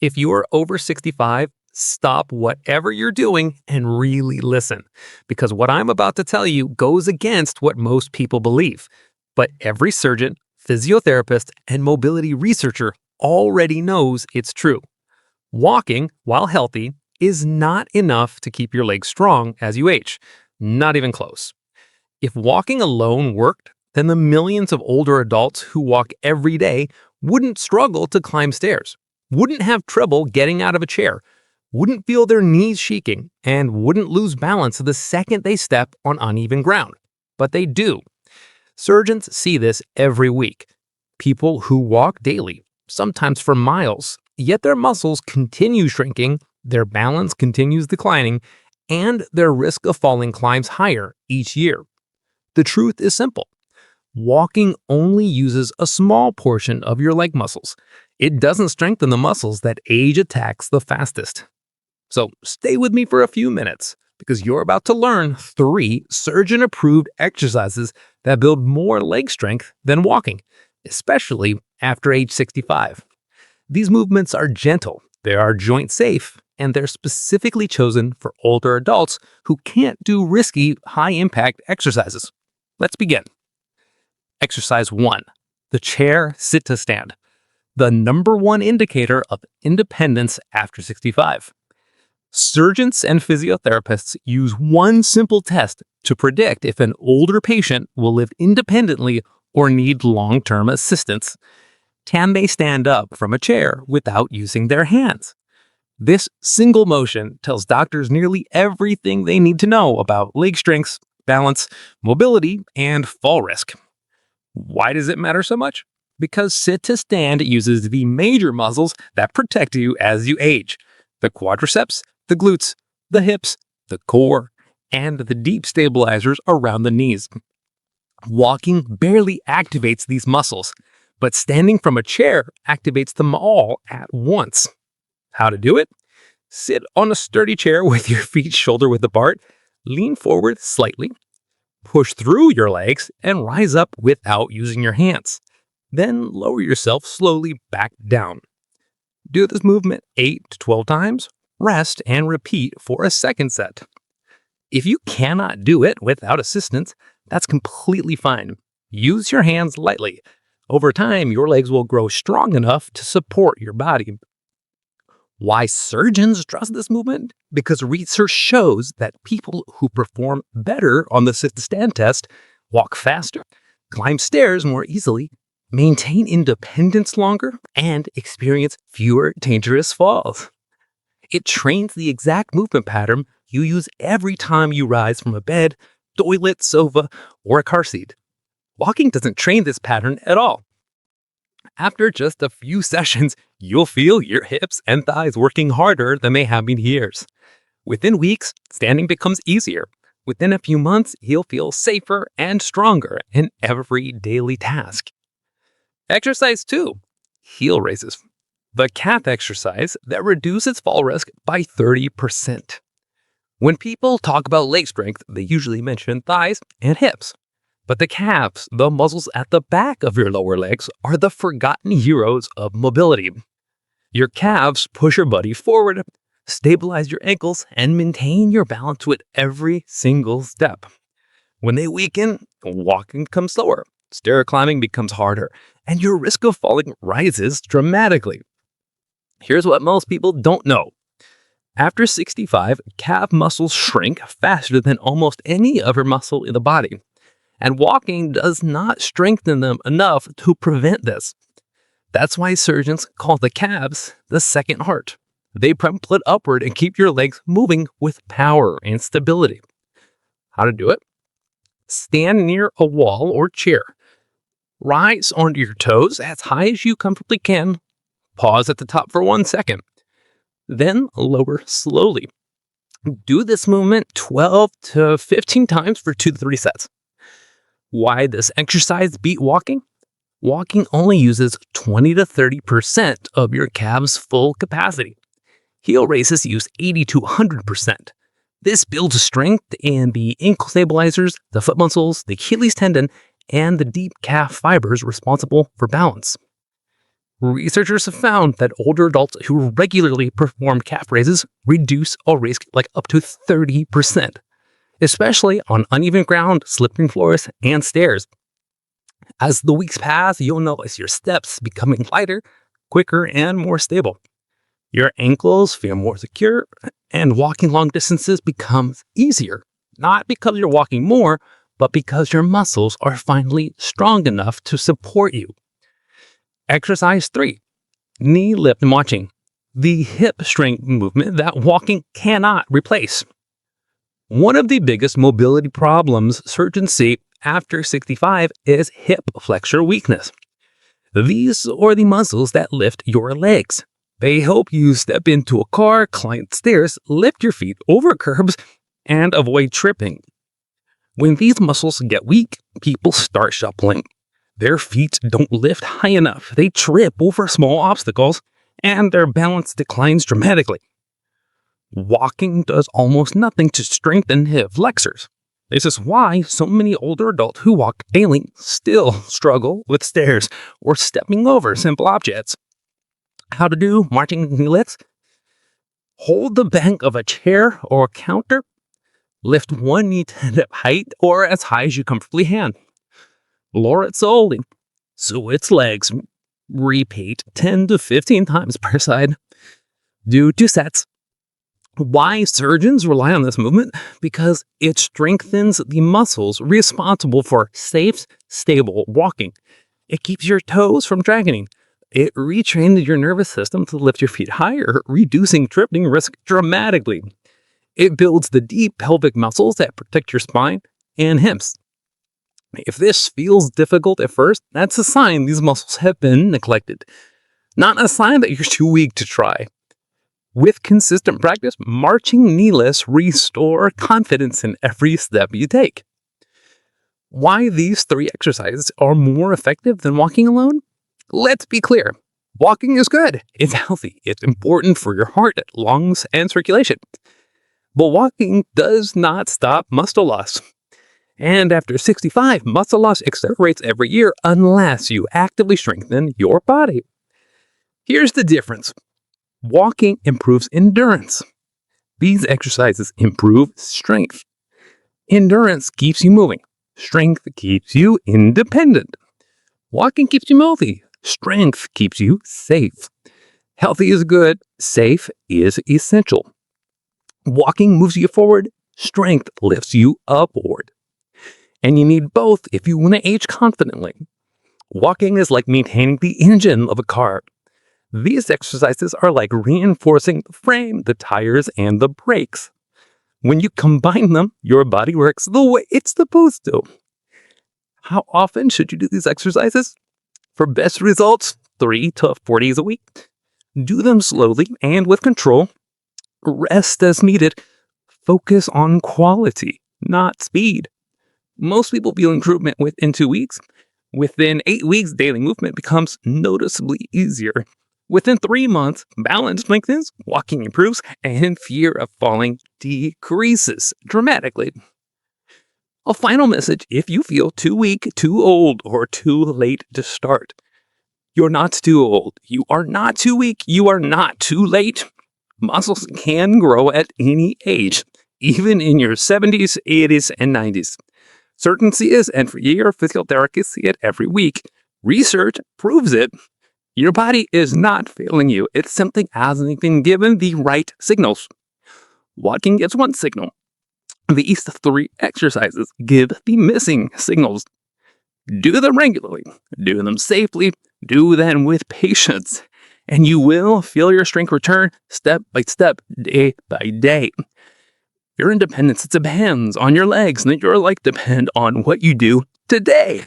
If you're over 65, stop whatever you're doing and really listen, because what I'm about to tell you goes against what most people believe. But every surgeon, physiotherapist, and mobility researcher already knows it's true. Walking, while healthy, is not enough to keep your legs strong as you age. Not even close. If walking alone worked, then the millions of older adults who walk every day wouldn't struggle to climb stairs, wouldn't have trouble getting out of a chair, wouldn't feel their knees shaking, and wouldn't lose balance the second they step on uneven ground. But they do. Surgeons see this every week. People who walk daily, sometimes for miles, yet their muscles continue shrinking, their balance continues declining, and their risk of falling climbs higher each year. The truth is simple. Walking only uses a small portion of your leg muscles. It doesn't strengthen the muscles that age attacks the fastest. So stay with me for a few minutes, because you're about to learn 3 surgeon-approved exercises that build more leg strength than walking, especially after age 65. These movements are gentle, they are joint safe, and they're specifically chosen for older adults who can't do risky, high-impact exercises. Let's begin. Exercise 1. The chair sit to stand. The number 1 indicator of independence after 65. Surgeons and physiotherapists use one simple test to predict if an older patient will live independently or need long-term assistance. Can they stand up from a chair without using their hands? This single motion tells doctors nearly everything they need to know about leg strength, balance, mobility, and fall risk. Why does it matter so much? Because sit to stand uses the major muscles that protect you as you age: the quadriceps, the glutes, the hips, the core, and the deep stabilizers around the knees. Walking barely activates these muscles, but standing from a chair activates them all at once. How to do it? Sit on a sturdy chair with your feet shoulder width apart, lean forward slightly, push through your legs, and rise up without using your hands. Then lower yourself slowly back down. Do this movement 8 to 12 times, rest, and repeat for a second set. If you cannot do it without assistance, that's completely fine. Use your hands lightly. Over time, your legs will grow strong enough to support your body. Why surgeons trust this movement? Because research shows that people who perform better on the sit-to-stand test walk faster, climb stairs more easily, maintain independence longer, and experience fewer dangerous falls. It trains the exact movement pattern you use every time you rise from a bed, toilet, sofa, or a car seat. Walking doesn't train this pattern at all. After just a few sessions, you'll feel your hips and thighs working harder than they have in years. Within weeks, standing becomes easier. Within a few months, you'll feel safer and stronger in every daily task. Exercise 2. Heel raises. The calf exercise that reduces fall risk by 30%. When people talk about leg strength, they usually mention thighs and hips. But the calves, the muscles at the back of your lower legs, are the forgotten heroes of mobility. Your calves push your body forward, stabilize your ankles, and maintain your balance with every single step. When they weaken, walking becomes slower, stair climbing becomes harder, and your risk of falling rises dramatically. Here's what most people don't know. After 65, calf muscles shrink faster than almost any other muscle in the body. And walking does not strengthen them enough to prevent this. That's why surgeons call the calves the second heart. They pump blood upward and keep your legs moving with power and stability. How to do it? Stand near a wall or chair. Rise onto your toes as high as you comfortably can. Pause at the top for 1 second. Then lower slowly. Do this movement 12 to 15 times for 2 to 3 sets. Why this exercise beat walking? Walking only uses 20 to 30% of your calves' full capacity. Heel raises use 80 to 100%. This builds strength in the ankle stabilizers, the foot muscles, the Achilles tendon, and the deep calf fibers responsible for balance. Researchers have found that older adults who regularly perform calf raises reduce a risk like up to 30%, especially on uneven ground, slippery floors, and stairs. As the weeks pass, you'll notice your steps becoming lighter, quicker, and more stable. Your ankles feel more secure, and walking long distances becomes easier, not because you're walking more, but because your muscles are finally strong enough to support you. Exercise 3. Knee lift watching. The hip strength movement that walking cannot replace. One of the biggest mobility problems surgeons see after 65 is hip flexor weakness. These are the muscles that lift your legs. They help you step into a car, climb stairs, lift your feet over curbs, and avoid tripping. When these muscles get weak, people start shuffling. Their feet don't lift high enough, they trip over small obstacles, and their balance declines dramatically. Walking does almost nothing to strengthen hip flexors. This is why so many older adults who walk daily still struggle with stairs or stepping over simple objects. How to do marching knee lifts? Hold the back of a chair or counter. Lift one knee to hip height or as high as you comfortably can. Lower it slowly, switch legs. Repeat 10 to 15 times per side. Do 2 sets. Why surgeons rely on this movement? Because it strengthens the muscles responsible for safe, stable walking. It keeps your toes from dragging. It retrains your nervous system to lift your feet higher, reducing tripping risk dramatically. It builds the deep pelvic muscles that protect your spine and hips. If this feels difficult at first, that's a sign these muscles have been neglected, not a sign that you're too weak to try. With consistent practice, marching knee lifts restore confidence in every step you take. Why these 3 exercises are more effective than walking alone? Let's be clear. Walking is good. It's healthy. It's important for your heart, lungs, and circulation. But walking does not stop muscle loss. And after 65, muscle loss accelerates every year unless you actively strengthen your body. Here's the difference. Walking improves endurance. These exercises improve strength. Endurance keeps you moving. Strength keeps you independent. Walking keeps you healthy. Strength keeps you safe. Healthy is good. Safe is essential. Walking moves you forward. Strength lifts you upward. And you need both if you want to age confidently. Walking is like maintaining the engine of a car. These exercises are like reinforcing the frame, the tires, and the brakes. When you combine them, your body works the way it's supposed to. How often should you do these exercises? For best results, 3 to 4 days a week. Do them slowly and with control. Rest as needed. Focus on quality, not speed. Most people feel improvement within 2 weeks. Within 8 weeks, daily movement becomes noticeably easier. Within 3 months, balance strengthens, walking improves, and fear of falling decreases dramatically. A final message: if you feel too weak, too old, or too late to start, you're not too old. You are not too weak. You are not too late. Muscles can grow at any age, even in your 70s, 80s, and 90s. Surgeons see it, and for years, physical therapists see it every week. Research proves it. Your body is not failing you. It simply hasn't been given the right signals. Walking is one signal. These 3 exercises give the missing signals. Do them regularly. Do them safely. Do them with patience. And you will feel your strength return step by step, day by day. Your independence depends on your legs, and your life depends on what you do today.